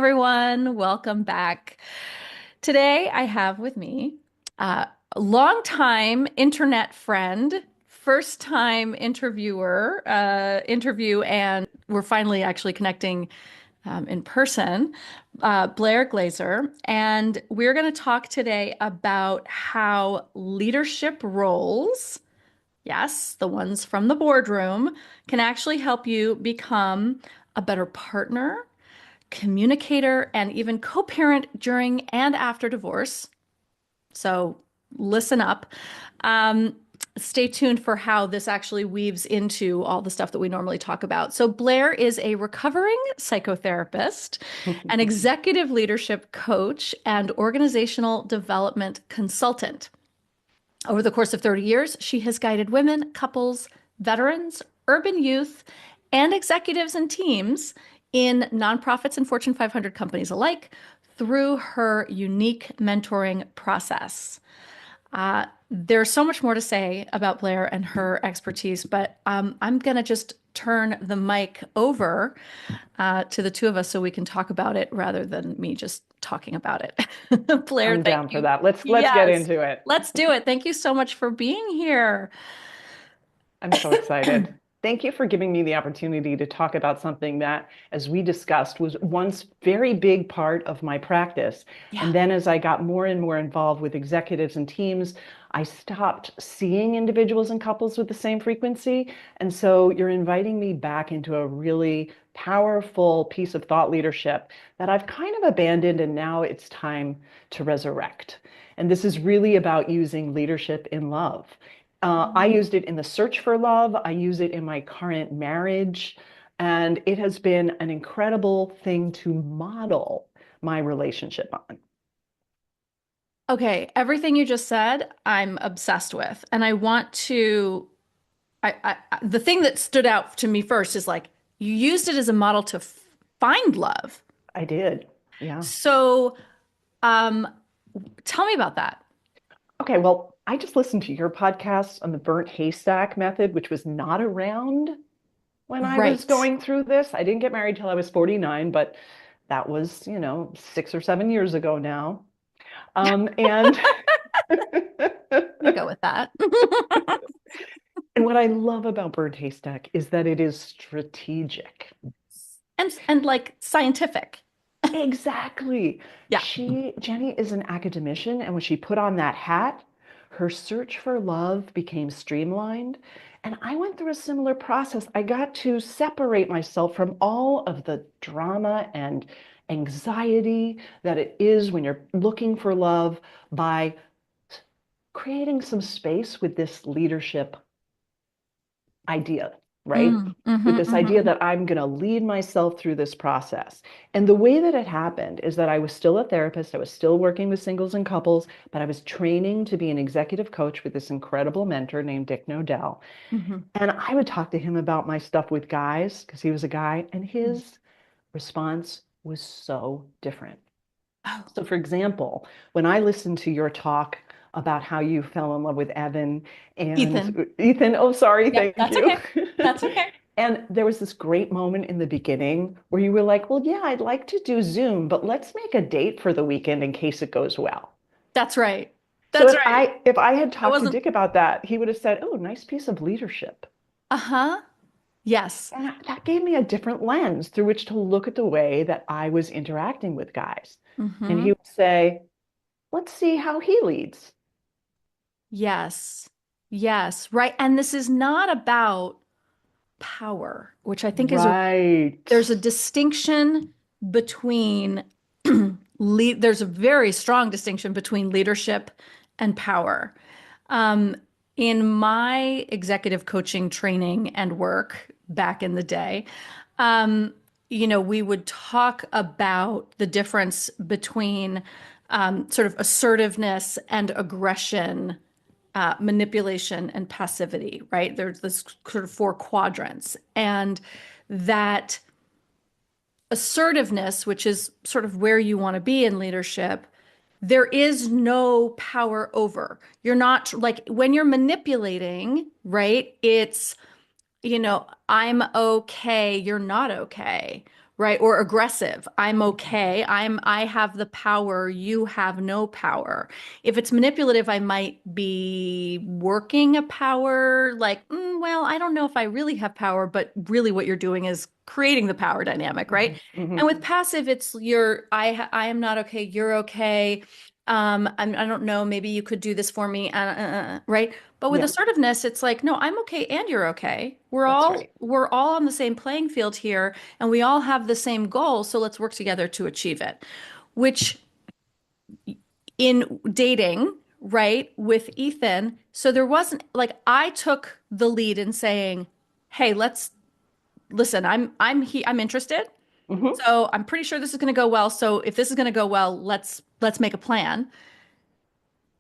everyone. Welcome back. Today, I have with me a longtime internet friend, first time interview, and we're finally actually connecting in person, Blair Glaser. And we're going to talk today about how leadership roles, yes, the ones from the boardroom, can actually help you become a better partner, communicator, and even co-parent during and after divorce. So listen up. Um, Stay tuned for how this actually weaves into all the stuff that we normally talk about. So Blair is a recovering psychotherapist, an executive leadership coach, and organizational development consultant. Over the course of 30 years, she has guided women, couples, veterans, urban youth, and executives and teams in nonprofits and Fortune 500 companies alike through her unique mentoring process. There's so much more to say about Blair and her expertise, but I'm going to just turn the mic over to the two of us so we can talk about it rather than me just talking about it. Blair, I'm thank down for you. that. Let's get Yes, into it. let's do it. Thank you so much for being here. I'm so excited. Thank you for giving me the opportunity to talk about something that, as we discussed, was once very big part of my practice. Yeah. And then as I got more and more involved with executives and teams, I stopped seeing individuals and couples with the same frequency. And so you're inviting me back into a really powerful piece of thought leadership that I've kind of abandoned, and now it's time to resurrect. And this is really about using leadership in love. I used it in the search for love. I use it in my current marriage. And it has been an incredible thing to model my relationship on. Okay, everything you just said, I'm obsessed with. And I want to the thing that stood out to me first is like you used it as a model to find love. I did. Yeah. So, um, tell me about that. Okay. Well, I just listened to your podcast on the burnt haystack method, which was not around when I was Right. going through this. I didn't get married till I was 49, but that was, 6 or 7 years ago now. And We go with that. And what I love about Bird Haystack is that it is strategic. And like scientific. Exactly. Yeah. Jenny is an academician, and when she put on that hat, her search for love became streamlined. And I went through a similar process. I got to separate myself from all of the drama and anxiety that it is when you're looking for love by creating some space with this leadership idea, right? With this idea Mm-hmm. that I'm going to lead myself through this process. And the way that it happened is that I was still a therapist. I was still working with singles and couples, but I was training to be an executive coach with this incredible mentor named Dick Nodell. Mm-hmm. And I would talk to him about my stuff with guys because he was a guy, and his response was so different. Oh, So, for example, when I listened to your talk about how you fell in love with Evan Ethan. and Ethan, oh, sorry, Yep, thank that's you. okay. That's okay. And there was this great moment in the beginning where you were like, well, yeah, I'd like to do Zoom, but let's make a date for the weekend in case it goes well. That's right. So That's if right. I had I talked to wasn't. Dick about that, he would have said, oh, nice piece of leadership. Uh-huh. Yes. And that gave me a different lens through which to look at the way that I was interacting with guys. And Mm-hmm. he would say, let's see how he leads. Yes. Yes. Right. And this is not about power, which I think is Right. there's a distinction between there's a very strong distinction between leadership and power. Um, in my executive coaching training and work back in the day, um, we would talk about the difference between sort of assertiveness and aggression, manipulation and passivity, right? There's this sort of four quadrants. And that assertiveness, which is sort of where you want to be in leadership, there is no power over. You're not like when you're manipulating, right? It's, I'm okay, you're not okay, right? Or aggressive. I'm Mhm. okay. I have the power, you have no power. If it's manipulative, I might be working a power like, well, I don't know if I really have power, but really what you're doing is creating the power dynamic, right? Mhm. And Mhm. with passive, it's I am not okay, you're okay. I don't know, maybe you could do this for me, right? But with Yeah, assertiveness, it's like, no, I'm okay and you're okay. that's right. We're all on the same playing field here and we all have the same goal, so let's work together to achieve it. Which in dating, right, with Ethan, so there wasn't like I took the lead in saying, "Hey, let's listen, I'm interested. Hmm. So I'm pretty sure this is going to go well. So if this is going to go well, let's make a plan."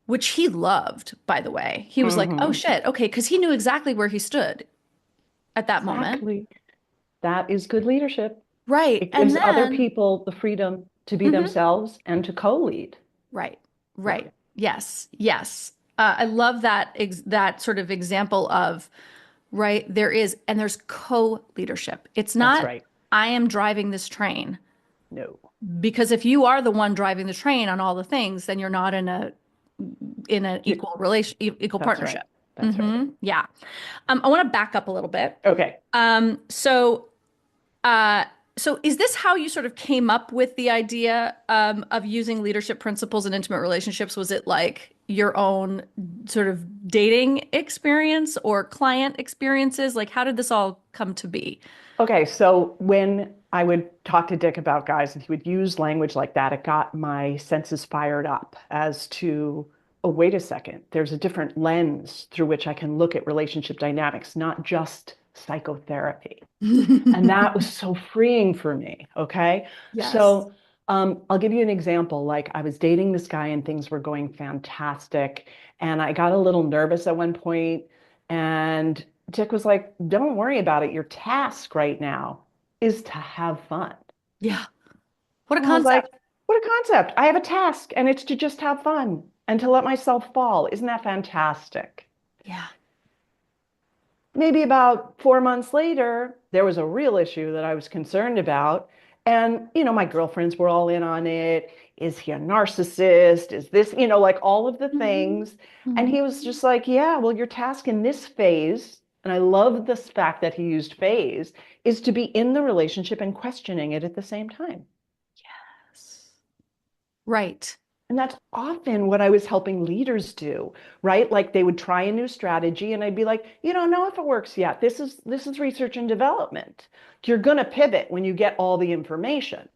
Which he loved, by the way. He was like, "Oh Hmm. shit, okay," because he knew exactly where he stood at that moment. Exactly. That is good leadership. Right. It And gives other then, people the freedom to be mhm, themselves and to co-lead. right, Yeah, right. Yes, yes. I love that that sort of example of, right, there's co-leadership. It's that's not, right. I am driving this train. No. Because if you are the one driving the train on all the things, then you're not in an You- equal That's right. partnership. That's right. Yeah. I want to back up a little bit. Okay. Um, so Uh, so is this how you sort of came up with the idea of using leadership principles in intimate relationships? Was it like your own sort of dating experience or client experiences? Like, how did this all come to be? Okay, so when I would talk to Dick about guys and he would use language like that, it got my senses fired up as to, oh, wait a second, there's a different lens through which I can look at relationship dynamics, not just psychotherapy. And that was so freeing for me. Okay. Yes. So I'll give you an example. Like I was dating this guy and things were going fantastic. And I got a little nervous at one point, and Dick was like, don't worry about it. Your task right now is to have fun. Yeah. What a And I was like, concept. what a concept. I have a task and it's to just have fun and to let myself fall. Isn't that fantastic? Yeah. Maybe about 4 months later, there was a real issue that I was concerned about. And, my girlfriends were all in on it. Is he a narcissist? Is this, like all of the Mhm. things. And he was Mhm. just like, yeah, well, your task in this phase, and I love this fact that he used phase, is to be in the relationship and questioning it at the same time. Yes. Right. And that's often what I was helping leaders do, right? Like they would try a new strategy and I'd be like, you don't know if it works yet. This is research and development. You're going to pivot when you get all the information.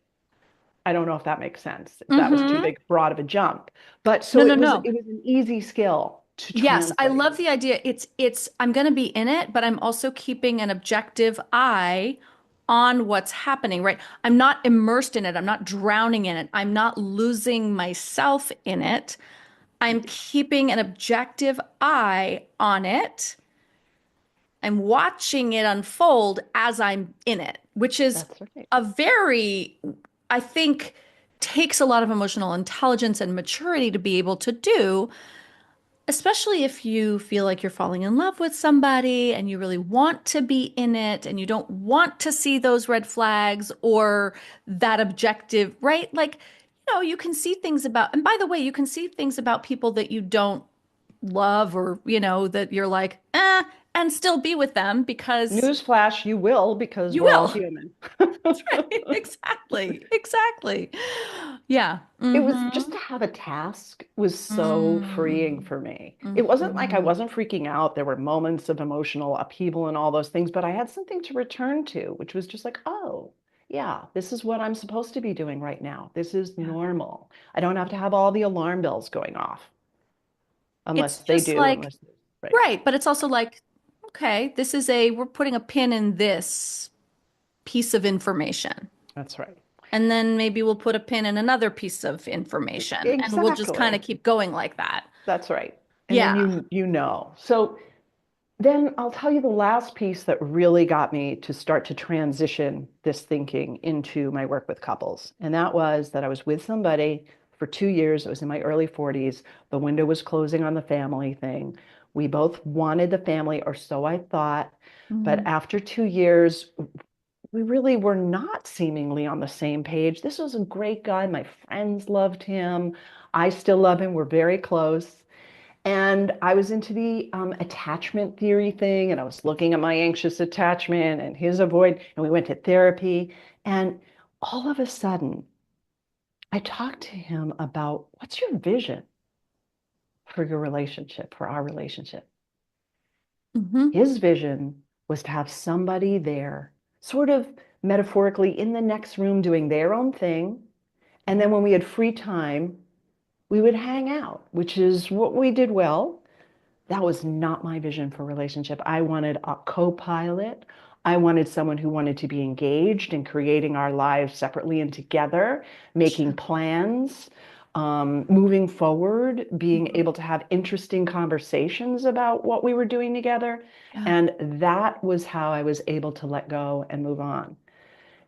I don't know if that makes sense, if that was too Hmm. big, broad of a jump. But No, so no, it was no. an easy skill to Yes, I translate. love the idea. It's I'm going to be in it, but I'm also keeping an objective eye on what's happening, right? I'm not immersed in it. I'm not drowning in it. I'm not losing myself in it. I'm keeping an objective eye on it. I'm watching it unfold as I'm in it, which is That's right. a very, I think, takes a lot of emotional intelligence and maturity to be able to do, especially if you feel like you're falling in love with somebody and you really want to be in it and you don't want to see those red flags or that objective, right? Like, you can see things about, and by the way, you can see things about people that you don't love or, that you're like, and still be with them because Newsflash, you will because you we're all will. human. That's right. Exactly. Exactly. Yeah. It was Mm-hmm. just to have a task was so freeing Mm-hmm. for me. It wasn't like I Mm-hmm. wasn't freaking out. There were moments of emotional upheaval and all those things, but I had something to return to, which was just like, oh, yeah, this is what I'm supposed to be doing right now. This is Yeah. normal. I don't have to have all the alarm bells going off It's unless they just do, like, unless, right. right. But it's also like, okay, we're putting a pin in this piece of information. That's right. And then maybe we'll put a pin in another piece of information and we'll just kind of Exactly. keep going like that. That's right. And then Yeah. you know. So then I'll tell you the last piece that really got me to start to transition this thinking into my work with couples. And that was that I was with somebody for 2 years. I was in my early 40s. The window was closing on the family thing. We both wanted the family, or so I thought. But Mhm. after 2 years, we really were not seemingly on the same page. This was a great guy. My friends loved him. I still love him. We're very close. And I was into the attachment theory thing, and I was looking at my anxious attachment and his avoid, and we went to therapy. And all of a sudden, I talked to him about what's your vision for your relationship, for our relationship? Hmm. His vision was to have somebody there, sort of metaphorically in the next room doing their own thing. And then when we had free time, we would hang out, which is what we did well. That was not my vision for relationship. I wanted a co-pilot. I wanted someone who wanted to be engaged in creating our lives separately and together, making Sure. plans, moving forward, being Mhm. able to have interesting conversations about what we were doing together. Yeah. And that was how I was able to let go and move on.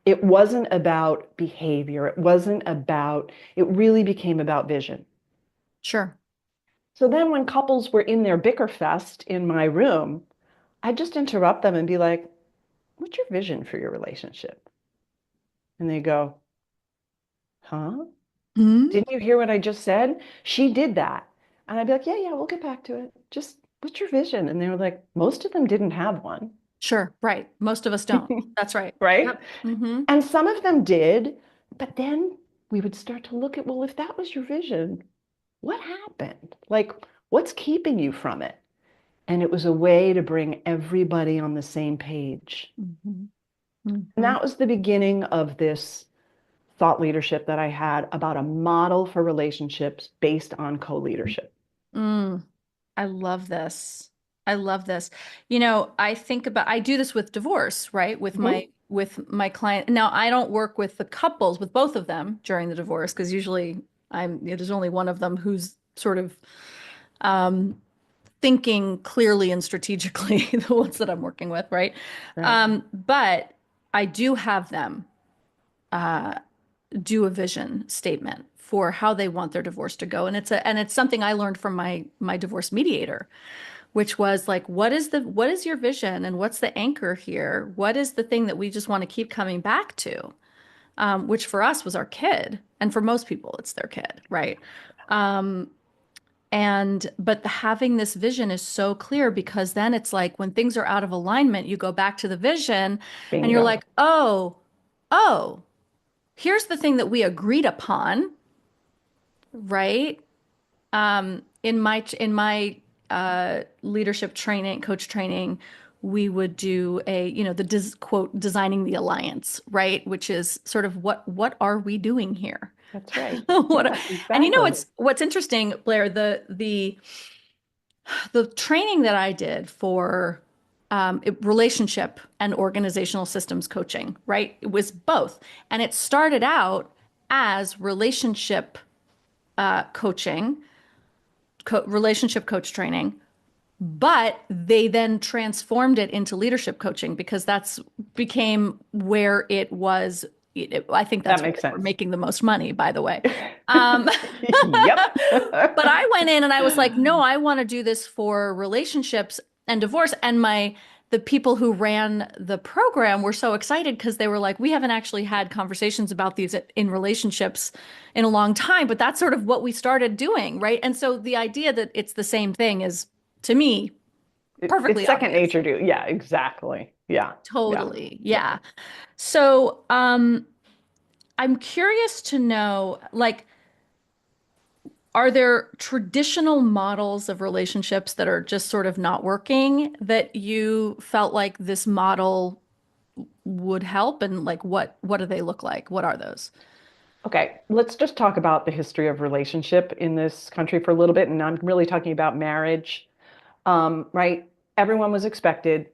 It wasn't about behavior. It really became about vision. Sure. So then when couples were in their bicker fest in my room, I'd just interrupt them and be like, what's your vision for your relationship? And they go, huh? Mhm. Didn't you hear what I just said? She did that. And I'd be like, yeah, yeah, we'll get back to it. Just what's your vision? And they were like, most of them didn't have one. Sure. Right. Most of us don't. That's right. Right? Yep. Hmm. And some of them did. But then we would start to look at, well, if that was your vision, what happened? Like, what's keeping you from it? And it was a way to bring everybody on the same page. Hmm. And Hmm. that was the beginning of this thought leadership that I had about a model for relationships based on co-leadership. Mm. I love this. I love this. I do this with divorce, right? Mhm. With my client. Now, I don't work with the couples, with both of them during the divorce, because usually there's only one of them who's sort of um, thinking clearly and strategically, the ones that I'm working with, right? Right. But I do have them uh, do a vision statement for how they want their divorce to go, and it's something I learned from my divorce mediator, which was like, what is your vision and what's the anchor here? What is the thing that we just want to keep coming back to? Which for us was our kid, and for most people, it's their kid, right? Um, but having this vision is so clear because then it's like when things are out of alignment, you go back to the vision and you're Bingo. like, oh, here's the thing that we agreed upon, right? In my leadership training, coach training, we would do quote designing the alliance, right? Which is sort of what are we doing here? That's right. What, Yeah, and exactly. what's interesting, Blair, the training that I did for relationship and organizational systems coaching, right? It was both, and it started out as relationship coaching, relationship coach training, but they then transformed it into leadership coaching because that's became where it was. I think That that's where makes they were sense. making the most money, by the way. Um, Yep. but I went in and I was like, no, I want to do this for relationships and divorce. And the people who ran the program were so excited because they were like, we haven't actually had conversations about these in relationships in a long time, but that's sort of what we started doing, right? And so the idea that it's the same thing is, to me, It's perfectly second obvious. nature to, yeah, exactly. Yeah. Yeah. Totally. Yeah. Yeah. So, I'm curious to know, like, are there traditional models of relationships that are just sort of not working that you felt like this model would help? And like, what do they look like? What are those? Okay, let's just talk about the history of relationship in this country for a little bit. And I'm really talking about marriage, right? Everyone was expected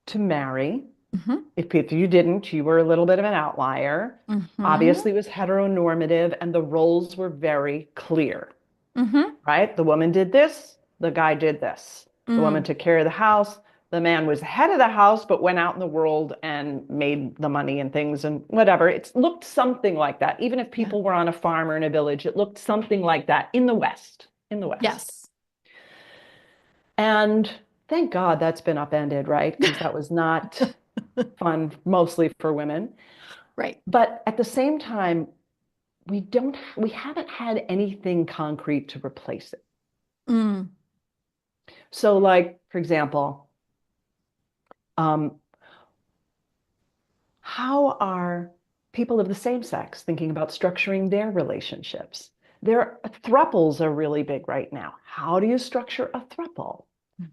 to marry. Hmm. If you didn't, you were a little bit of an outlier. Hmm. Obviously, it was heteronormative and the roles were very clear, Hmm. right? The woman did this, the guy did this. The woman Mm. took care of the house. The man was head of the house, but went out in the world and made the money and things and whatever. It looked something like that. Even if Yeah. people were on a farm or in a village, it looked something like that in the West, in the West. Yes. And thank God that's been upended, right? Because that was not fun, mostly for women. Right. But at the same time, we haven't had anything concrete to replace it. Mm. So, like, for example, um, how are people of the same sex thinking about structuring their relationships? Their thruples are really big right now. How do you structure a thruple?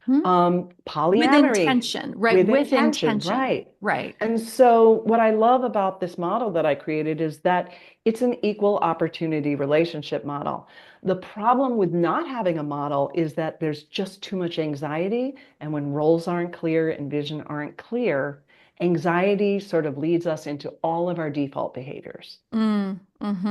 Mhm. With Polyamory intention, right? with With intention, intention. right? Right. And so, what I love about this model that I created is that it's an equal opportunity relationship model. The problem with not having a model is that there's just too much anxiety. And when roles aren't clear and vision aren't clear, anxiety sort of leads us into all of our default behaviors. Mm. Mm-hmm.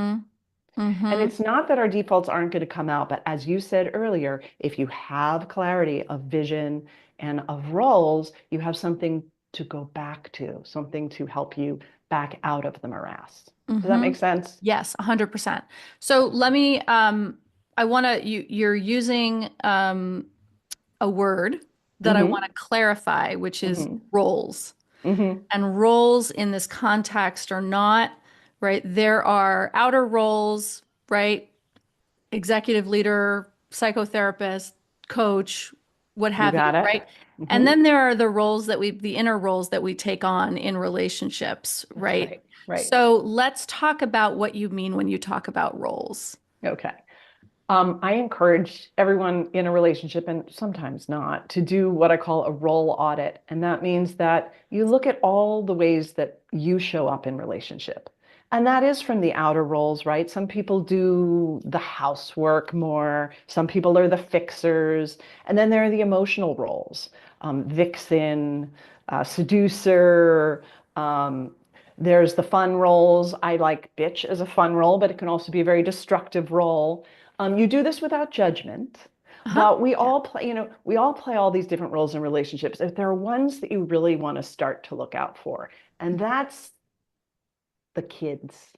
And Mm-hmm. it's not that our defaults aren't going to come out, but as you said earlier, if you have clarity of vision and of roles, you have something to go back to, something to help you back out of the morass. Does that Mm-hmm. make sense? Yes, 100%. So let me, I want to, you're using a word that I want Mm-hmm. to clarify, which is Mm-hmm. roles. Mm-hmm. And roles in this context are not, right? There are outer roles, right? Executive leader, psychotherapist, coach, what You have you, got it. right? And Mm-hmm. then there are the inner roles that we take on in relationships, That's right? right. Right. So let's talk about what you mean when you talk about roles. Okay. I encourage everyone in a relationship, and sometimes not, to do what I call a role audit. And that means that you look at all the ways that you show up in relationship. And that is from the outer roles, right? Some people do the housework more, some people are the fixers, and then there are the emotional roles, vixen, seducer. Um, there's the fun roles. I like bitch as a fun role, but it can also be a very destructive role. You do this without judgment, Uh-huh. but we Yeah. all play, we all play all these different roles in relationships. If there are ones that you really want to start to look out for, and that's the kids.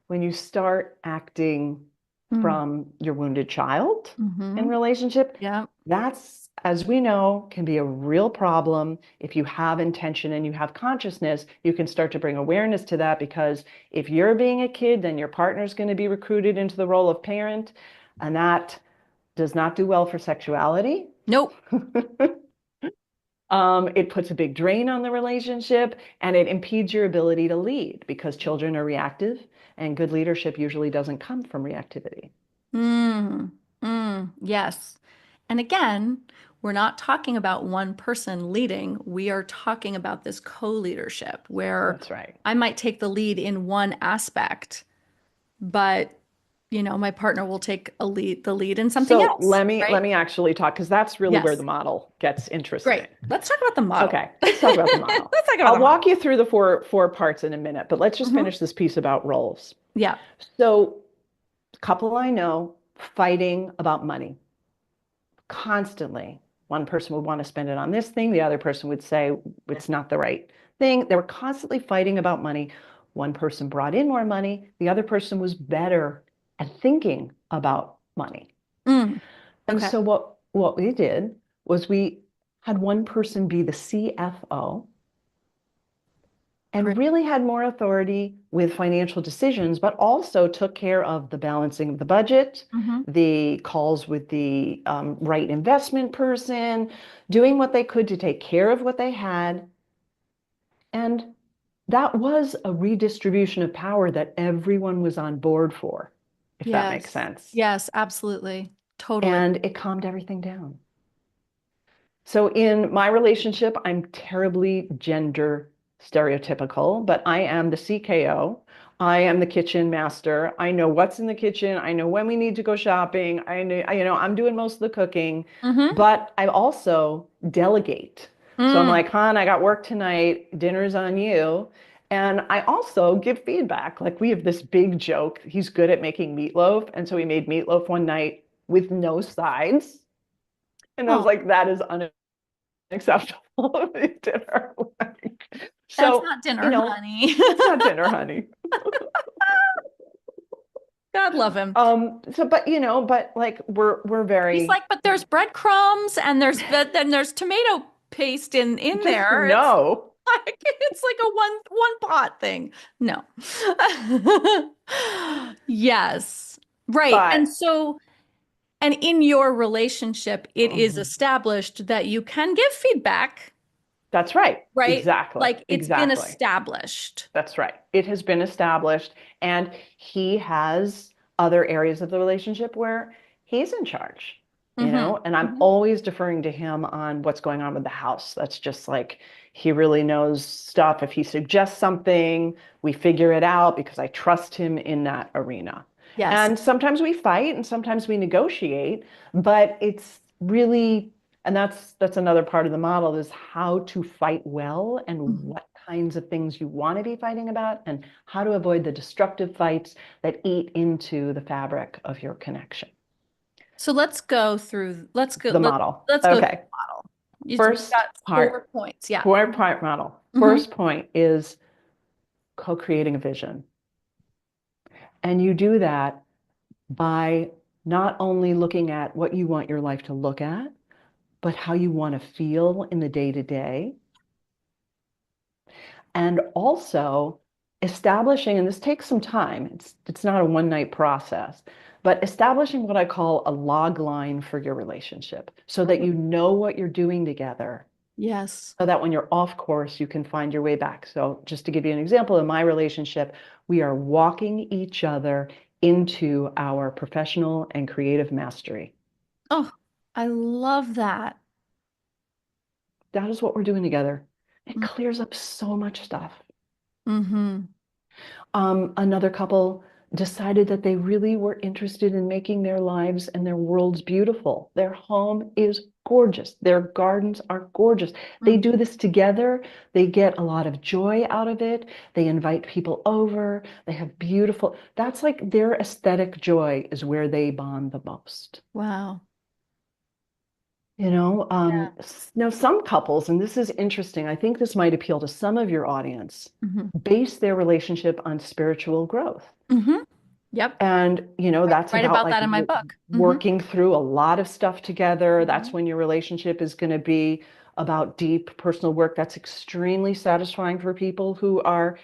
When you start acting Mm. from your wounded child in Mm-hmm. relationship, Yeah. that's, as we know, can be a real problem. If you have intention and you have consciousness, you can start to bring awareness to that because if you're being a kid, then your partner's going to be recruited into the role of parent, and that does not do well for sexuality. Nope. It puts a big drain on the relationship and it impedes your ability to lead because children are reactive and good leadership usually doesn't come from reactivity. Mm. Mm. Yes. And again, we're not talking about one person leading. We are talking about this co-leadership where That's right. I might take the lead in one aspect, but my partner will take the lead in something So else, let right? me actually talk because that's really where the Yes. model gets interesting. Great. Let's talk about the model. Okay, let's talk about the model. Let's talk about I'll the model. walk you through the four parts in a minute, but let's just Hmm. finish this piece about roles. Yeah. So, couple I know fighting about money constantly. One person would want to spend it on this thing, the other person would say it's not the right thing. They were constantly fighting about money. One person brought in more money, the other person was better at thinking about money. Mm. And Okay. so what we did was we had one person be the CFO and Great. really had more authority with financial decisions, but also took care of the balancing of the budget, Hmm. the calls with the right investment person, doing what they could to take care of what they had. And that was a redistribution of power that everyone was on board for, if that makes Yes. sense. Yes, absolutely. Totally. And it calmed everything down. So in my relationship, I'm terribly gender stereotypical, but I am the CKO. I am the kitchen master. I know what's in the kitchen. I know when we need to go shopping. I know, I'm doing most of the cooking, Hmm. but I also delegate. So I'm Mm. like, hon, I got work tonight. Dinner's on you. And I also give feedback. Like we have this big joke. He's good at making meatloaf. And so he made meatloaf one night with no sides. And I was Oh, like, that is acceptable dinner. that's So, not dinner, honey. that's not dinner, honey. God love him. But but like we're He's very like, but there's breadcrumbs and there's tomato paste in just there. It's no. It's like a one pot thing. No. Yes. Right. And But so, and in your relationship, it is mhm, established that you can give feedback, that's right. right? Exactly. Like it's been Exactly. established. That's right. It has been established, and he has other areas of the relationship where he's in charge, Mm-hmm. and I'm Mm-hmm. always deferring to him on what's going on with the house. That's just like he really knows stuff. If he suggests something, we figure it out because I trust him in that arena. Yes. And sometimes we fight and sometimes we negotiate, but it's really, and that's another part of the model is how to fight well and Mhm. what kinds of things you want to be fighting about and how to avoid the destructive fights that eat into the fabric of your connection. So let's go through, The model. let's go through Okay. the model. We've First got part, 4 points. Yeah. four-part model. Mm-hmm. First point is co-creating a vision. And you do that by not only looking at what you want your life to look at, but how you want to feel in the day to day, and also establishing, and this takes some time, it's not a one night process, but establishing what I call a log line for your relationship so that Oh, you know what you're doing together, yes. so that when you're off course you can find your way back. So just to give you an example, in my relationship we are walking each other into our professional and creative mastery. Oh, I love that. That is what we're doing together. It clears up so much stuff. Mm-hmm. Another couple decided that they really were interested in making their lives and their worlds beautiful. Their home is gorgeous. Their gardens are gorgeous. They Mm. do this together. They get a lot of joy out of it. They invite people over. They have beautiful, that's like their aesthetic joy is where they bond the most. Wow. Yeah. Now some couples, and this is interesting, I think this might appeal to some of your audience, Mm-hmm. base their relationship on spiritual growth. Mm-hmm. Yep. And, that's Write about about like that in my book. Mm-hmm. working through a lot of stuff together. That's Mm-hmm. when your relationship is going to be about deep personal work. That's extremely satisfying for people who are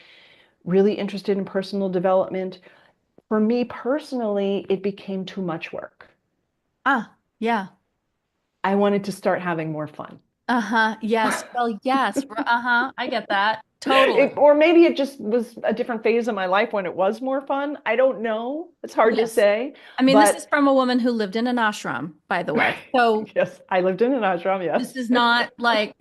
really interested in personal development. For me personally, it became too much work. Ah, yeah. I wanted to start having more fun. Uh-huh. Yes. Well, yes. Uh-huh. I get that. Totally. Or maybe it just was a different phase of my life when it was more fun. I don't know. It's hard to Yes. say. I mean, this is But from a woman who lived in an ashram, by the way. So yes, I lived in an ashram, this yes. is not like,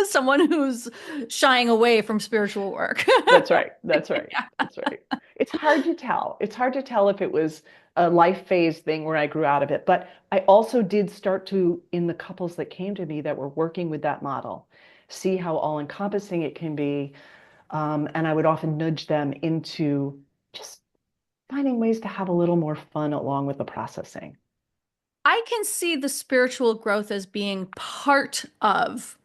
someone who's shying away from spiritual work. That's right. That's right. Yeah. That's right. It's hard to tell. It's hard to tell if it was a life phase thing where I grew out of it. But I also did start to, in the couples that came to me that were working with that model, see how all-encompassing it can be. And I would often nudge them into just finding ways to have a little more fun along with the processing. I can see the spiritual growth as being part of,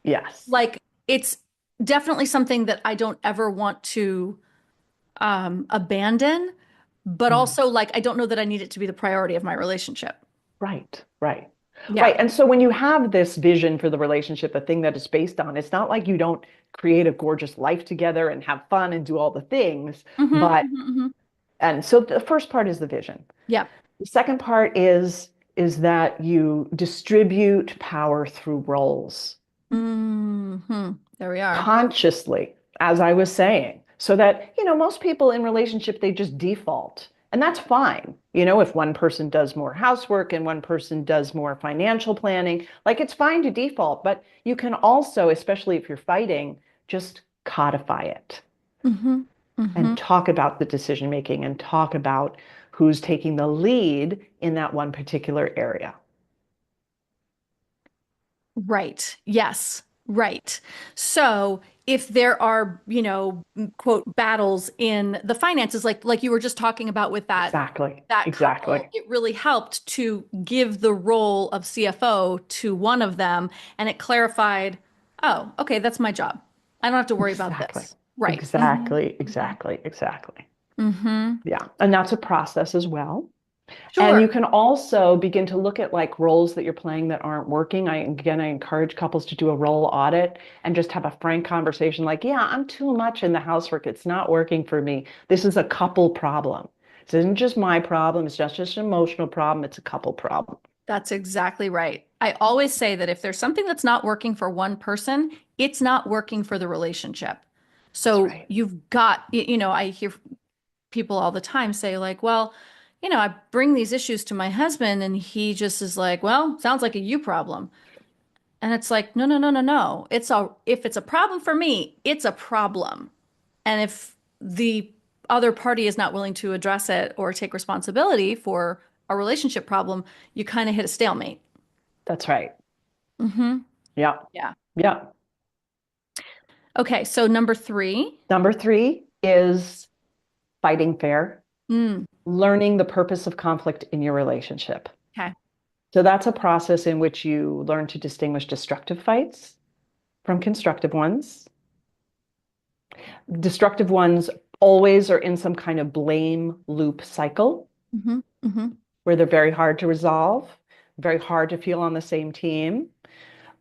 Yes. like, it's definitely something that I don't ever want to abandon, but Mm. also like I don't know that I need it to be the priority of my relationship. Right, right, Yeah. right. And so when you have this vision for the relationship, the thing that it's based on, it's not like you don't create a gorgeous life together and have fun and do all the things, Mm-hmm, but mm-hmm, hmm. and so the first part is the vision. Yeah. The second part is that you distribute power through roles Hmm. There we are. consciously, as I was saying, so that, most people in relationship, they just default. And that's fine. If one person does more housework and one person does more financial planning, like it's fine to default, but you can also, especially if you're fighting, just codify it Hmm. and Hmm. talk about the decision making and talk about who's taking the lead in that one particular area. Right. Yes. Right. So if there are, quote, battles in the finances, like you were just talking about with Exactly. that couple, Exactly. it really helped to give the role of CFO to one of them, and it clarified, oh, okay, that's my job. I don't have to worry about Exactly. this. Right. Hmm. Exactly. Exactly. Exactly. Hmm. Yeah. And that's a process as well. And Sure. you can also begin to look at like roles that you're playing that aren't working. I encourage couples to do a role audit and just have a frank conversation like, yeah, I'm too much in the housework. It's not working for me. This is a couple problem. This isn't just my problem. It's just an emotional problem. It's a couple problem. That's exactly right. I always say that if there's something that's not working for one person, it's not working for the relationship. That's So right. you've got, I hear people all the time say, like, well, I bring these issues to my husband and he just is like, well, sounds like a you problem. And it's like, no, no, no, no, no. If it's a problem for me, it's a problem. And if the other party is not willing to address it or take responsibility for a relationship problem, you kind of hit a stalemate. That's right. Hmm. Yeah. Yeah. Yeah. Okay, so number three. Number three is fighting fair, Mm, learning the purpose of conflict in your relationship. okay. So that's a process in which you learn to distinguish destructive fights from constructive ones. Destructive ones always are in some kind of blame loop cycle Hmm. Hmm. where they're very hard to resolve, very hard to feel on the same team.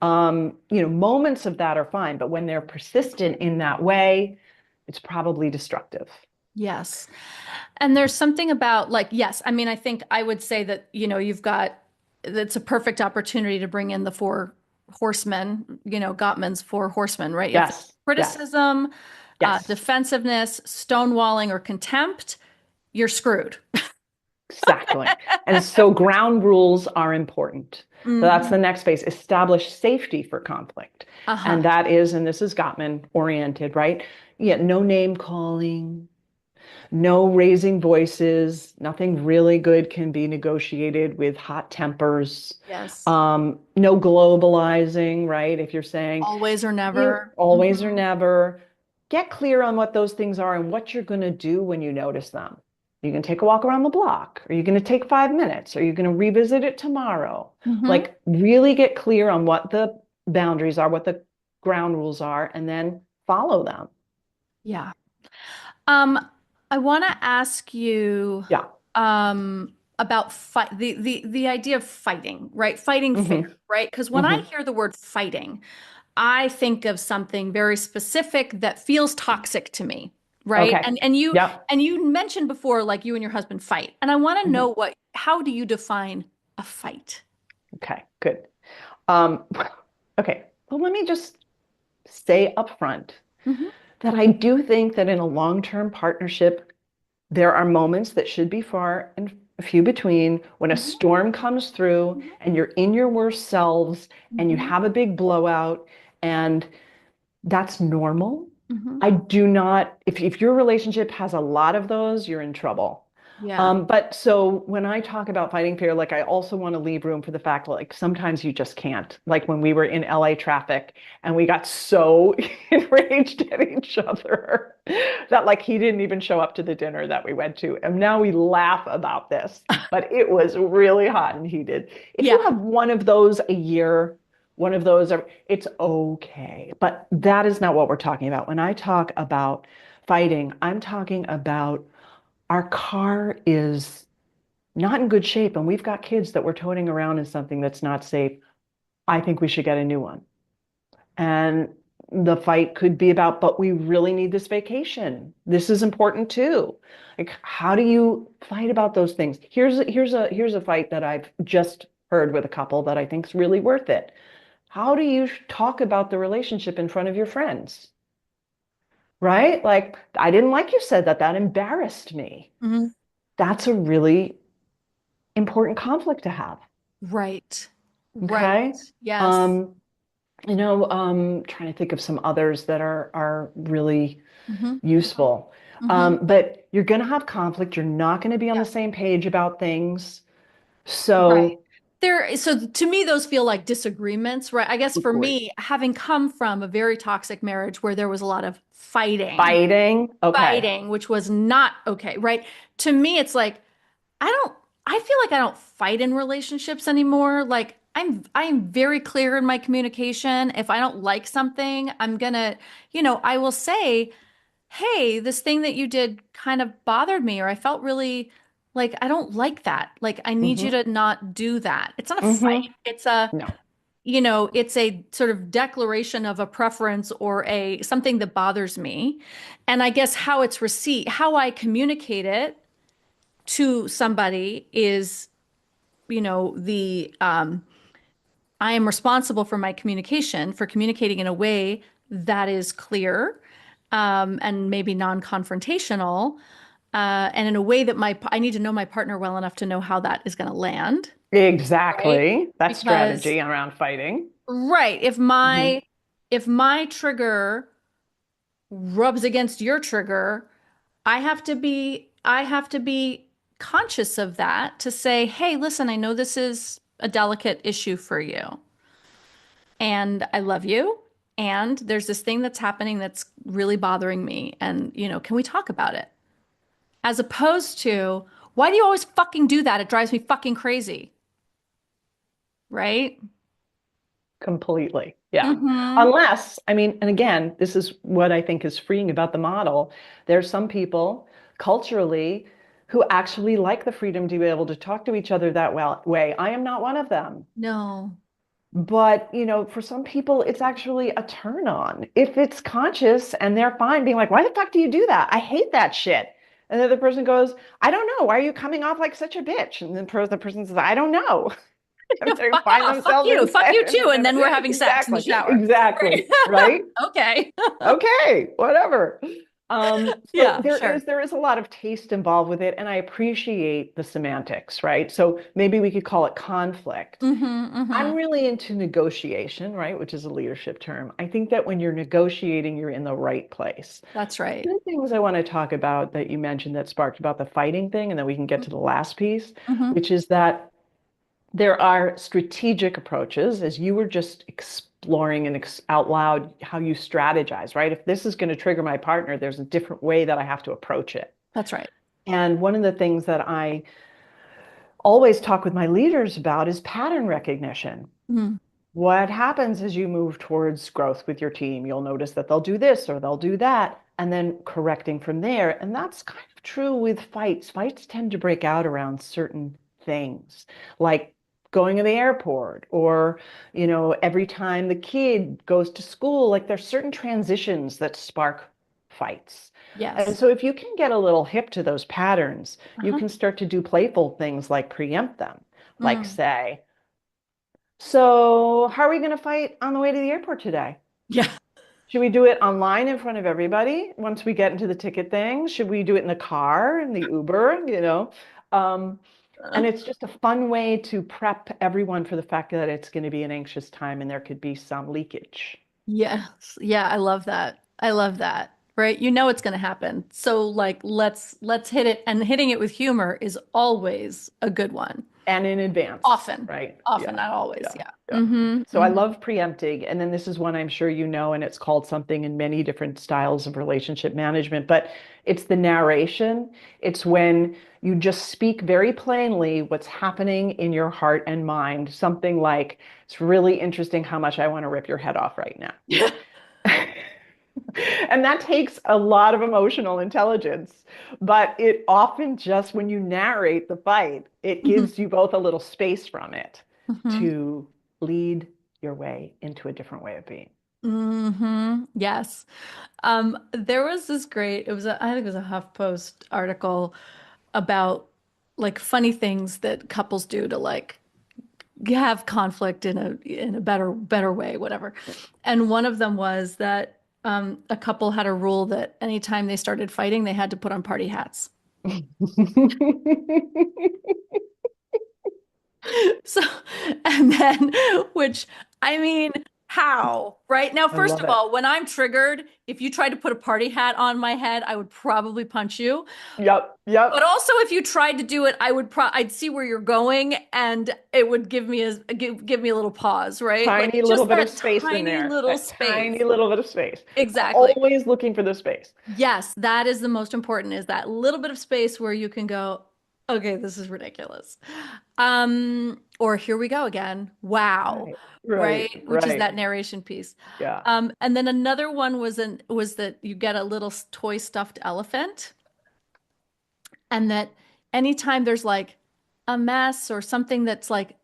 Moments of that are fine, but when they're persistent in that way, it's probably destructive. Yes. And there's something about like, yes, I mean, I think I would say that, you've got, it's a perfect opportunity to bring in the four horsemen, Gottman's four horsemen, right? If it's Yes, yes, criticism, yes. defensiveness, stonewalling, or contempt, you're screwed. Exactly. And so ground rules are important. So that's Hmm. the next phase, establish safety for conflict. Uh-huh. And that is, and this is Gottman oriented, right? Yeah, no name calling, no raising voices. Nothing really good can be negotiated with hot tempers. Yes. No globalizing, right? If you're saying, Always or here, never. always or Hmm. never, get clear on what those things are and what you're going to do when you notice them. You can take a walk around the block. Are you going to take 5 minutes? Are you going to revisit it tomorrow? Hmm. Like, really get clear on what the boundaries are, what the ground rules are, and then follow them. Yeah. Um, I want to ask you Yeah. about the idea of fighting, right? Fighting fair, Hmm. right? Because when I Hmm. hear the word fighting, I think of something very specific that feels toxic to me, right? Okay. Yep. And you mentioned before, like you and your husband fight, and I want to Hmm. know how do you define a fight? Okay. Good. Um, okay. Well, let me just say up front Hmm. that I do think that in a long-term partnership, there are moments that should be far and few between when a Hmm. storm comes through and you're in your worst selves and you Hmm. have a big blowout, and that's normal. Hmm. I do not, if your relationship has a lot of those, you're in trouble. Yeah. But so when I talk about fighting fear, like I also want to leave room for the fact, like sometimes you just can't. Like when we were in LA traffic and we got so enraged at each other that like he didn't even show up to the dinner that we went to. And now we laugh about this, but it was really hot and heated. If you Yeah. have one of those a year, one of those, it's okay. But that is not what we're talking about. When I talk about fighting, I'm talking about our car is not in good shape and we've got kids that we're toting around in something that's not safe. I think we should get a new one. And the fight could be about, but we really need this vacation. This is important too. Like, how do you fight about those things? Here's a fight that I've just heard with a couple that I think is really worth it. How do you talk about the relationship in front of your friends? Right? Like, I didn't like you said that. That embarrassed me. Hmm. That's a really important conflict to have. Right. Right. Okay. Yes. Um, trying to think of some others that are really Hmm. useful. Hmm. But you're going to have conflict. You're not going to be on the same page about things. Right. So, So to me, those feel like disagreements, right? I guess for agree. me, having come from a very toxic marriage where there was a lot of fighting, Fighting. Okay. fighting, which was not okay, right? To me, it's like, I don't, I feel like I don't fight in relationships anymore. Like I am very clear in my communication. If I don't like something, I'm gonna, I will say, hey, this thing that you did kind of bothered me, or I felt really like, I don't like that. Like, I need you Hmm. to not do that. It's not a Hmm. fight. It's a, No. it's a sort of declaration of a preference or a something that bothers me. And I guess how it's received, how I communicate it to somebody is, the I am responsible for my communication, for communicating in a way that is clear, and maybe non-confrontational, and in a way that I need to know my partner well enough to know how that is going to land, right? Exactly. That's Because strategy around fighting. right, if Hmm. my trigger rubs against your trigger, I have to be conscious of that to say, "Hey, listen, I know this is a delicate issue for you, and I love you, and there's this thing that's happening that's really bothering me, and, can we talk about it?" As opposed to, "Why do you always fucking do that? It drives me fucking crazy." Right? Completely. Yeah. Mm-hmm. Unless, I mean, and again, this is what I think is freeing about the model. There's some people culturally who actually like the freedom to be able to talk to each other that way. I am not one of them. No. But, for some people, it's actually a turn on. If it's conscious and they're fine being like, why the fuck do you do that? I hate that shit. And the other person goes, I don't know. Why are you coming off like such a bitch? And then the person says, I don't know. And they Fuck find off. Fuck themselves you. in Fuck you too. And then we're having sex in the exactly, shower. exactly, Right. right? Okay. Okay, whatever. So Yeah, sure. there is a lot of taste involved with it, and I appreciate the semantics, right? So maybe we could call it conflict. Mm-hmm. Mm-hmm. I'm really into negotiation, right, which is a leadership term. I think that when you're negotiating, you're in the right place. That's right. Two things I want to talk about that you mentioned that sparked about the fighting thing, and then we can get to the last piece, Mm-hmm. which is that there are strategic approaches, as you were just exploring and out loud how you strategize, right? If this is going to trigger my partner, there's a different way that I have to approach it. That's right. And one of the things that I always talk with my leaders about is pattern recognition. Mm. What happens as you move towards growth with your team? You'll notice that they'll do this or they'll do that, and then correcting from there. And that's kind of true with fights. Fights tend to break out around certain things, like going to the airport, or, every time the kid goes to school, like there's certain transitions that spark fights. And Yes. so if you can get a little hip to those patterns, you Uh-huh. can start to do playful things like preempt them, like Mm. say, so, how are we going to fight on the way to the airport today? Yeah. Should we do it online in front of everybody once we get into the ticket thing? Should we do it in the car, in the Uber, Um, and it's just a fun way to prep everyone for the fact that it's going to be an anxious time and there could be some leakage. Yes. Yeah, I love that. I love that. Right? You know it's going to happen. So like let's hit it, and hitting it with humor is always a good one. And in advance, Often. right? Often, Yeah, not always. yeah, Yeah. yeah. Mm-hmm. So I Mm-hmm. love preempting. And then this is one I'm sure you know, and it's called something in many different styles of relationship management, but it's the narration. It's when you just speak very plainly what's happening in your heart and mind. Something like, it's really interesting how much I want to rip your head off right now. Yeah. And that takes a lot of emotional intelligence. But it often just, when you narrate the fight, it Mm-hmm. gives you both a little space from it Mm-hmm. to lead your way into a different way of being. Mm-hmm. Yes. There was this great, I think it was a HuffPost article about like funny things that couples do to like have conflict in a better way, whatever. And one of them was that a couple had a rule that anytime they started fighting, they had to put on party hats. So, and then, which I mean, how, right? Now, I first love of it. all, when I'm triggered, if you tried to put a party hat on my head, I would probably punch you. Yep, But yep. also, if you tried to do it, I'd see where you're going, and it would give me a little pause, right? Like Tiny little just bit of that space in tiny there. little That tiny space. little bit of space. Exactly. Always looking for the space. Yes, that is the most important, is that little bit of space where you can go, okay, this is ridiculous. Or here we go again. Wow. Right, right, Right? Which is right. that narration piece. Yeah. And then another one was that you get a little toy stuffed elephant, and that anytime there's like a mess or something that's like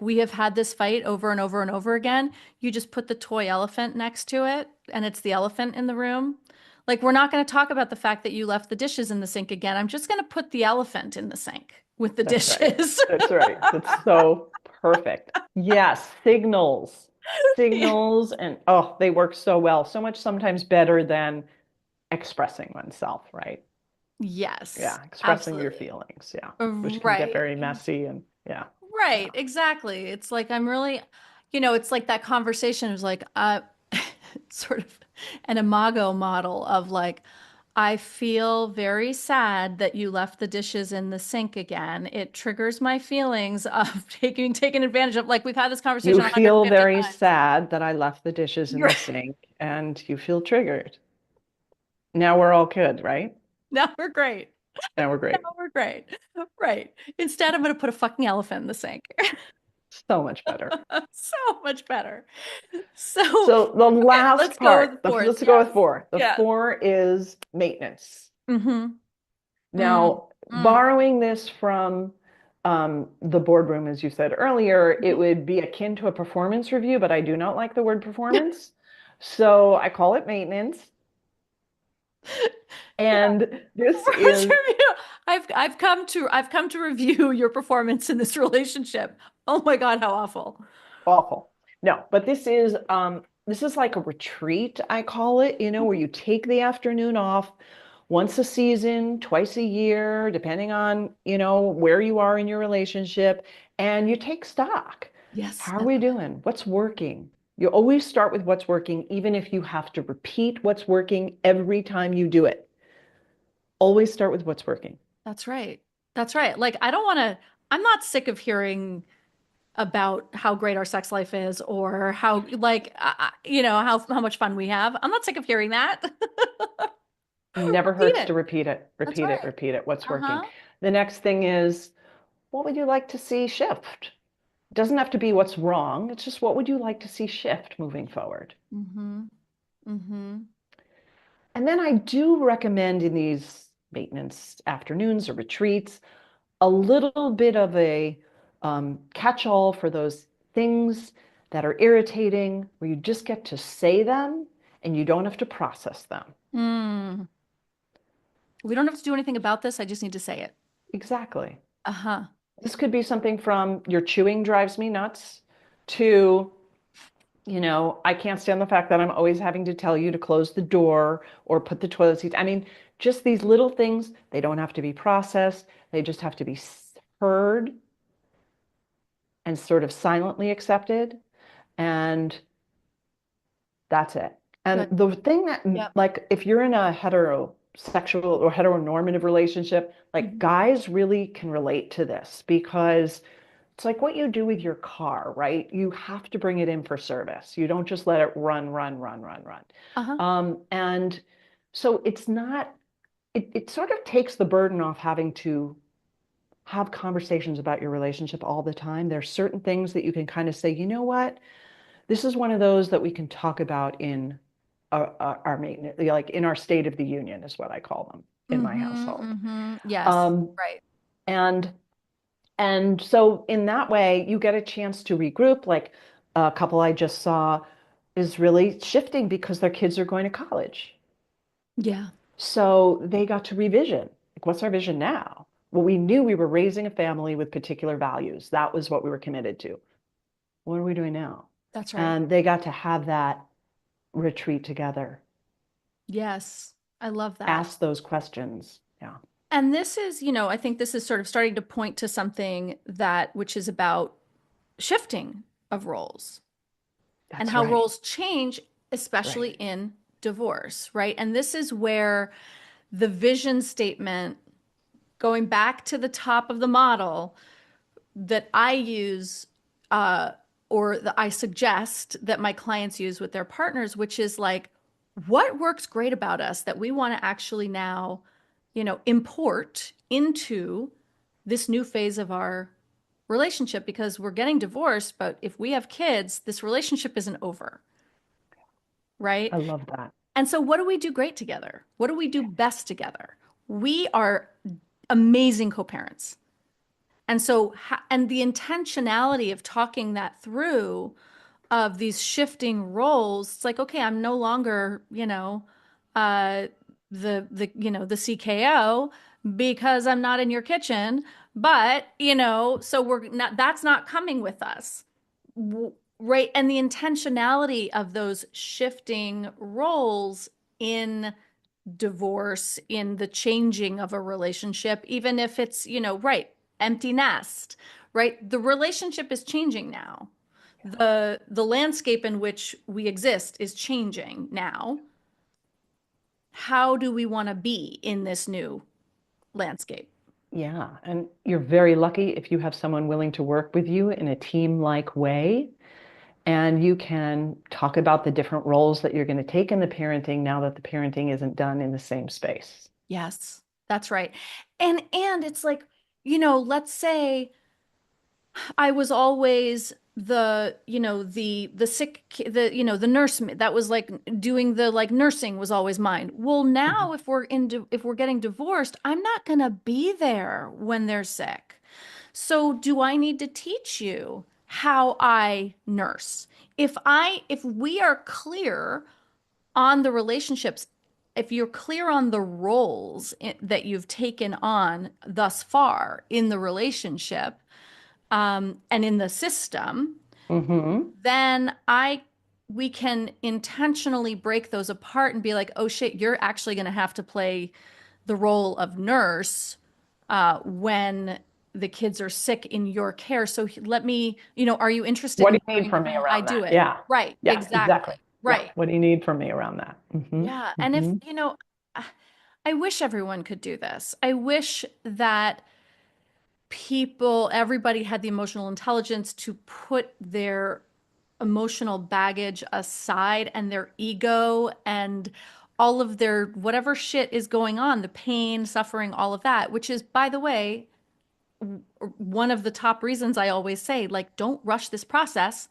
we have had this fight over and over and over again, you just put the toy elephant next to it and it's the elephant in the room. Like we're not going to talk about the fact that you left the dishes in the sink again. I'm just going to put the elephant in the sink with the That's right. dishes. That's right. That's so perfect. Yes, signals. Signals and oh, they work so well. So much sometimes better than expressing oneself, right? Yes, Yeah, expressing your absolutely. feelings, yeah, which can get Right. very messy and yeah. Right, Yeah. exactly. It's like I'm really, it's like that conversation is like sort of an imago model of like, I feel very sad that you left the dishes in the sink again. It triggers my feelings of taken advantage of. Like we've had this You conversation feel 150 very times. sad that I left the dishes in You're the sink and you feel triggered. Now we're all good, right? now we're great. Now we're Now great. we're great. Right. Instead, I'm going to put a fucking elephant in the sink. So much better. So much better. So, So the okay, last let's go with part, the fourth. let's go Yes. with four. The Yeah. four is maintenance. Mm-hmm. Mm, Now, mm. borrowing this from the boardroom, as you said earlier, it would be akin to a performance review, but I do not like the word performance. So I call it maintenance. Yeah. And this Performance is review. I've come to review your performance in this relationship. Oh my God, how awful. awful. No, but this is like a retreat, I call it, where you take the afternoon off once a season, twice a year, depending on, where you are in your relationship, and you take stock. Yes, How I are we love it. doing? What's working? You always start with what's working, even if you have to repeat what's working every time you do it. Always start with what's working. That's right. That's right. Like I don't want to, I'm not sick of hearing about how great our sex life is or how like how much fun we have. I'm not sick of hearing that. Never Repeat hurts it. to repeat it, That's repeat it, right. repeat it. What's working? Uh-huh. The next thing is, what would you like to see shift? It doesn't have to be what's wrong. It's just what would you like to see shift moving forward? Mm-hmm. Mm-hmm. And then I do recommend in these maintenance afternoons or retreats a little bit of a catch-all for those things that are irritating, where you just get to say them and you don't have to process them. Mm. We don't have to do anything about this. I just need to say it. Exactly. Uh-huh. This could be something from your chewing drives me nuts to, I can't stand the fact that I'm always having to tell you to close the door or put the toilet seat. I mean, just these little things, they don't have to be processed. They just have to be heard and sort of silently accepted. And that's it. And Good. the thing that, Yep. like, if you're in a heterosexual or heteronormative relationship, like, Mhm. guys really can relate to this because it's like what you do with your car, right? You have to bring it in for service. You don't just let it run, run, run, run, run. Uh-huh. And so it's not, it sort of takes the burden off having to have conversations about your relationship all the time. There's certain things that you can kind of say, you know what? This is one of those that we can talk about in our maintenance, like in our State of the Union, is what I call them in my Mm-hmm. household. Mm-hmm. Yes. Um, Right. and and so in that way, you get a chance to regroup. Like a couple I just saw is really shifting because their kids are going to college. Yeah. So they got to revision. Like, what's our vision now? Well, we knew we were raising a family with particular values. That was what we were committed to. What are we doing now? That's right. And they got to have that retreat together, Yes. I love that. ask those questions. Yeah, And this is, I think this is sort of starting to point to something which is about shifting of roles and that's how right. roles change, That's especially right. in divorce, right? And this is where the vision statement, going back to the top of the model that I use, or that I suggest that my clients use with their partners, which is like, what works great about us that we want to actually now, import into this new phase of our relationship because we're getting divorced, but if we have kids, this relationship isn't over, right? I love that. And so, what do we do great together? What do we do best together? We are amazing co-parents. And so, and the intentionality of talking that through, of these shifting roles, it's like, okay, I'm no longer, uh, the CKO because I'm not in your kitchen, but, so we're not, that's not coming with us. Right. And the intentionality of those shifting roles in divorce, in the changing of a relationship, even if it's, right, empty nest, right? The relationship is changing now. The landscape in which we exist is changing now. How do we want to be in this new landscape? Yeah, and you're very lucky if you have someone willing to work with you in a team-like way, and you can talk about the different roles that you're going to take in the parenting now that the parenting isn't done in the same space. Yes, that's right. And it's like, let's say I was always the sick the nurse that was like doing the like nursing was always mine. Well, Mhm. now if we're getting divorced, I'm not gonna be there when they're sick. So do I need to teach you how I nurse? If we are clear on the relationships, if you're clear on the roles that you've taken on thus far in the relationship, and in the system, Hmm. then we can intentionally break those apart and be like, oh shit, you're actually going to have to play the role of nurse when the kids are sick in your care. So let me, are you interested What in do you need hearing from me how I around do that? it? Yeah. Right, Yeah, exactly. exactly. Yeah. Right. What do you need from me around that? Hmm. Yeah. And if, Hmm. I wish everyone could do this. I wish that everybody had the emotional intelligence to put their emotional baggage aside and their ego and all of their whatever shit is going on, the pain, suffering, all of that, which is, by the way, one of the top reasons I always say, like, don't rush this process.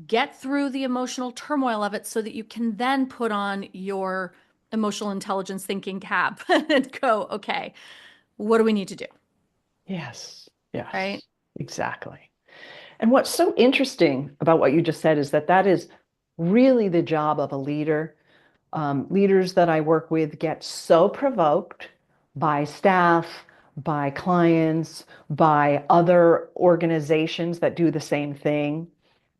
Get through the emotional turmoil of it so that you can then put on your emotional intelligence thinking cap and go, okay, what do we need to do? Yes. Right? Yes. Exactly. And what's so interesting about what you just said is that that is really the job of a leader. Leaders that I work with get so provoked by staff, by clients, by other organizations that do the same thing.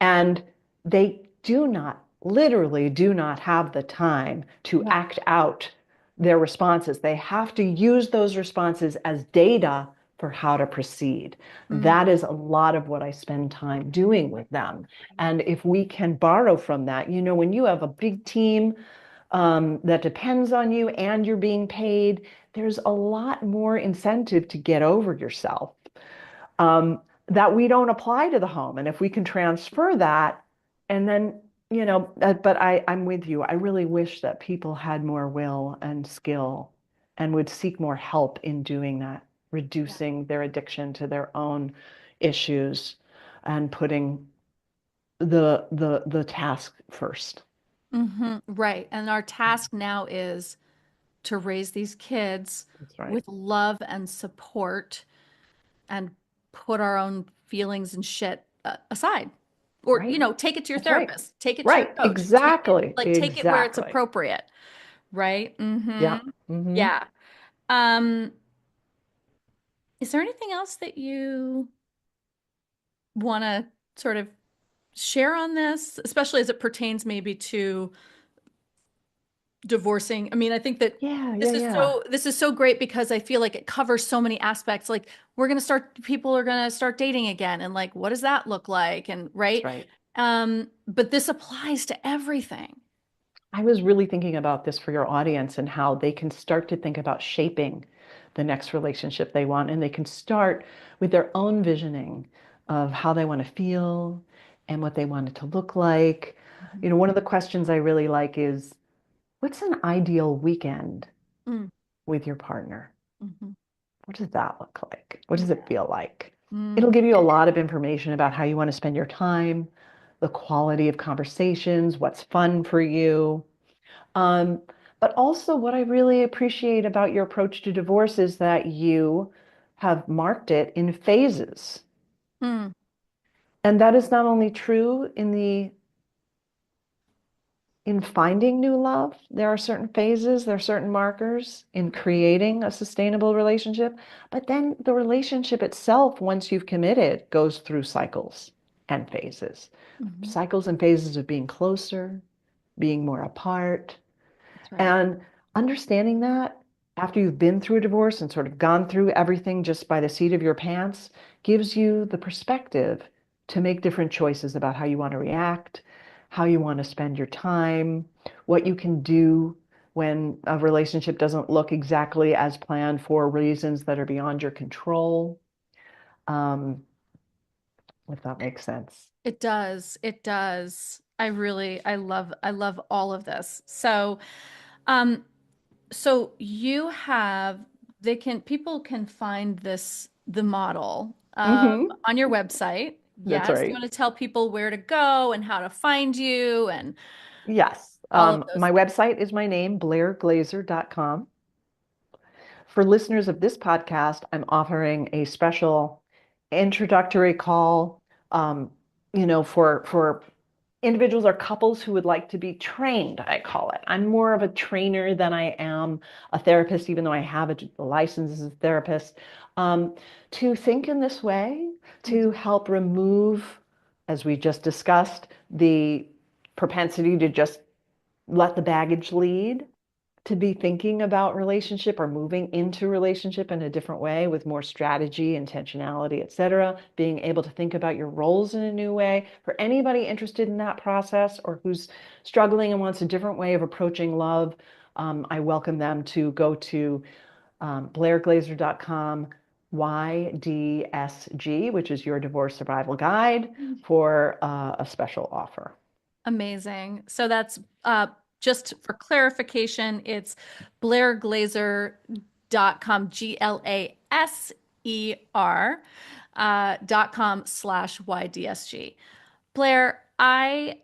And they do not, literally do not have the time to Yeah. act out their responses. They have to use those responses as data for how to proceed. Mm. That is a lot of what I spend time doing with them. And if we can borrow from that, when you have a big team that depends on you and you're being paid, there's a lot more incentive to get over yourself that we don't apply to the home. And if we can transfer that, and then, but I'm with you. I really wish that people had more will and skill and would seek more help in doing that, Yeah. reducing their addiction to their own issues and putting the task first. Right. And our task now is to raise these kids That's right. with love and support and put our own feelings and shit aside. Or, Right. take it to your That's right. therapist, take it to your Right. coach, Exactly. take it where it's Exactly. appropriate. Right. Yeah. Hmm. Yeah. Um, is there anything else that you want to sort of share on this, especially as it pertains maybe to divorcing? I mean, I think that Yeah. Yeah. Yeah. this is so great because I feel like it covers so many aspects. Like people are gonna start dating again, and like, what does that look like? And That's right. right. But this applies to everything. I was really thinking about this for your audience and how they can start to think about shaping the next relationship they want. And they can start with their own visioning of how they want to feel and what they want it to look like. Mhm. One of the questions I really like is, what's an ideal weekend Mm, with your partner? mhm. What does that look like? What does it Yeah. feel like? It'll Mhm. give you a lot of information about how you want to spend your time, the quality of conversations, what's fun for you. Um, But also, what I really appreciate about your approach to divorce is that you have marked it in phases. Mm, And that is not only true in finding new love, there are certain phases, there are certain markers in creating a sustainable relationship, but then the relationship itself, once you've committed, goes through cycles and phases. mhm. Cycles and phases of being closer, being more apart, That's right. and understanding that after you've been through a divorce and sort of gone through everything just by the seat of your pants gives you the perspective to make different choices about how you want to react, how you want to spend your time, what you can do when a relationship doesn't look exactly as planned for reasons that are beyond your control, um, if that makes sense. It does. It does. I love all of this. Um, so you have, people can find the model, Hmm. on your website. That's Yes. You right. want to tell people where to go and how to find you and Yes. all of those My things. website is my name, blairglaser.com. For listeners of this podcast, I'm offering a special introductory call, um, for individuals or couples who would like to be trained, I call it. I'm more of a trainer than I am a therapist, even though I have a license as a therapist, um, to think in this way, to help remove, as we just discussed, the propensity to just let the baggage lead, to be thinking about relationship or moving into relationship in a different way with more strategy, intentionality, etc. Being able to think about your roles in a new way. For anybody interested in that process or who's struggling and wants a different way of approaching love, I welcome them to go to blairglaser.com YDSG, which is your divorce survival guide, for a special offer. Amazing. So that's just for clarification, it's blairglaser.com, Glaser, .com/YDSG. Blair, I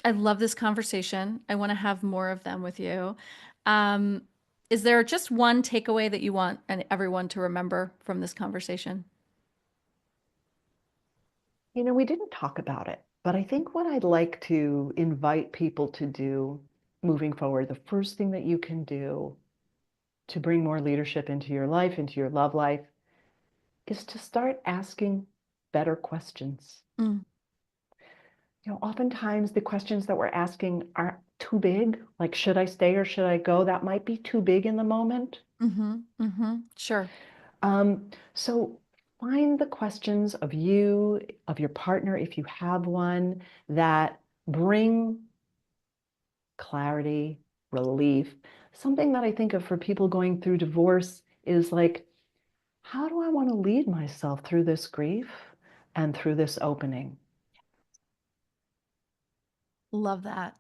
love this conversation. I want to have more of them with you. Um, is there just one takeaway that you want everyone to remember from this conversation? We didn't talk about it, but I think what I'd like to invite people to do moving forward, the first thing that you can do to bring more leadership into your life, into your love life, is to start asking better questions. Mm, Oftentimes the questions that we're asking are too big, like should I stay or should I go? That might be too big in the moment. sure. So find the questions of you, of your partner, if you have one, that bring clarity, relief. Something that I think of for people going through divorce is like, how do I want to lead myself through this grief and through this opening? Love that.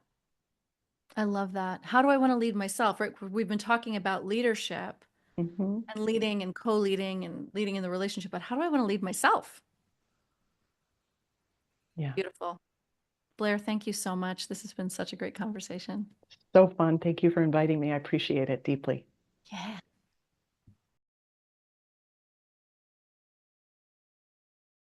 I love that. How do I want to lead myself? Right? We've been talking about leadership Hmm. and leading and co-leading and leading in the relationship, but how do I want to lead myself? Yeah. Beautiful. Blair, thank you so much. This has been such a great conversation. So fun. Thank you for inviting me. I appreciate it deeply. Yeah.